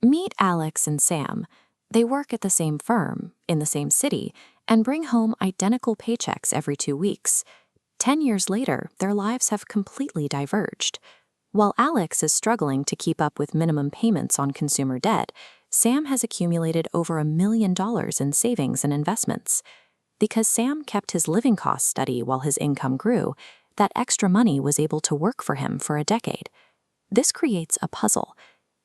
Meet Alex and Sam. They work at the same firm, in the same city, and bring home identical paychecks every 2 weeks. 10 years later, their lives have completely diverged. While Alex is struggling to keep up with minimum payments on consumer debt, Sam has accumulated over $1 million in savings and investments. Because Sam kept his living costs steady while his income grew, that extra money was able to work for him for a decade. This creates a puzzle.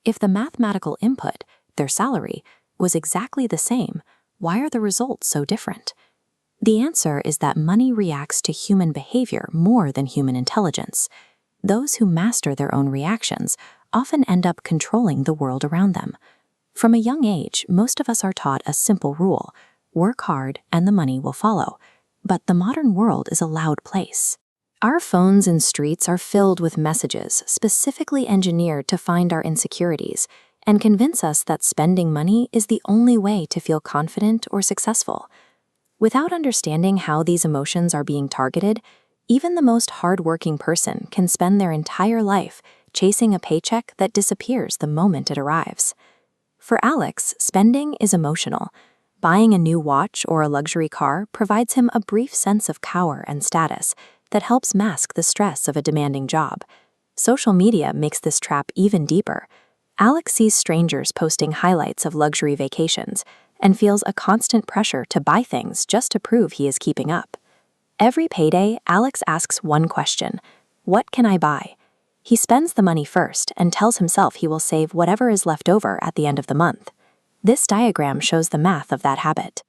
If the mathematical input, their salary, was exactly the same, why are the results so different? The answer is that money reacts to human behavior more than human intelligence. Those who master their own reactions often end up controlling the world around them. From a young age, most of us are taught a simple rule: work hard and the money will follow. But the modern world is a loud place. Our phones and streets are filled with messages specifically engineered to find our insecurities and convince us that spending money is the only way to feel confident or successful. Without understanding how these emotions are being targeted, even the most hardworking person can spend their entire life chasing a paycheck that disappears the moment it arrives. For Alex, spending is emotional. Buying a new watch or a luxury car provides him a brief sense of power and status that helps mask the stress of a demanding job. Social media makes this trap even deeper. Alex sees strangers posting highlights of luxury vacations and feels a constant pressure to buy things just to prove he is keeping up. Every payday, Alex asks one question: what can I buy? He spends the money first and tells himself he will save whatever is left over at the end of the month. This diagram shows the math of that habit.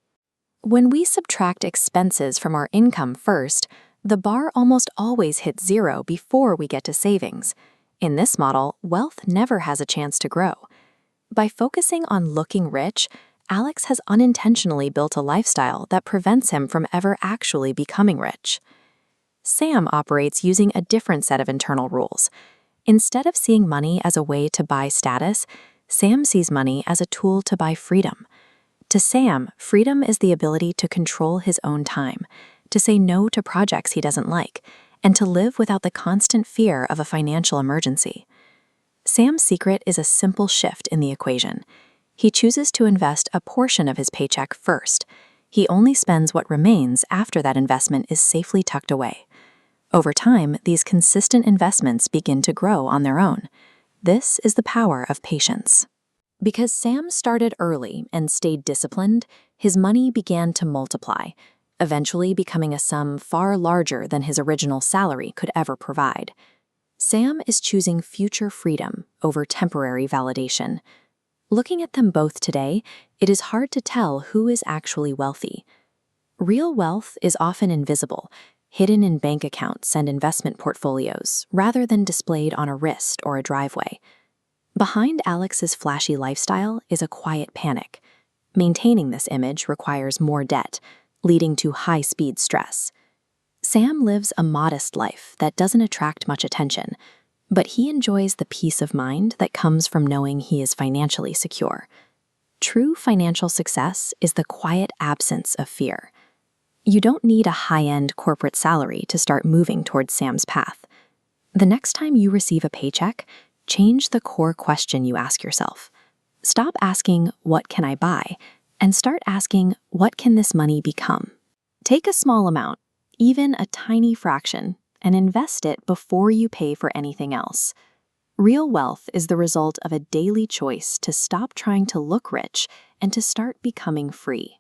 When we subtract expenses from our income first, the bar almost always hits zero before we get to savings. In this model, wealth never has a chance to grow. By focusing on looking rich, Alex has unintentionally built a lifestyle that prevents him from ever actually becoming rich. Sam operates using a different set of internal rules. Instead of seeing money as a way to buy status, Sam sees money as a tool to buy freedom. To Sam, freedom is the ability to control his own time, to say no to projects he doesn't like, and to live without the constant fear of a financial emergency. Sam's secret is a simple shift in the equation. He chooses to invest a portion of his paycheck first. He only spends what remains after that investment is safely tucked away. Over time, these consistent investments begin to grow on their own. This is the power of patience. Because Sam started early and stayed disciplined, his money began to multiply, eventually becoming a sum far larger than his original salary could ever provide. Sam is choosing future freedom over temporary validation. Looking at them both today, it is hard to tell who is actually wealthy. Real wealth is often invisible, hidden in bank accounts and investment portfolios, rather than displayed on a wrist or a driveway. Behind Alex's flashy lifestyle is a quiet panic. Maintaining this image requires more debt, leading to high-speed stress. Sam lives a modest life that doesn't attract much attention, but he enjoys the peace of mind that comes from knowing he is financially secure. True financial success is the quiet absence of fear. You don't need a high-end corporate salary to start moving towards Sam's path. The next time you receive a paycheck, change the core question you ask yourself. Stop asking, "What can I buy?" and start asking, "What can this money become?" Take a small amount, even a tiny fraction, and invest it before you pay for anything else. Real wealth is the result of a daily choice to stop trying to look rich and to start becoming free.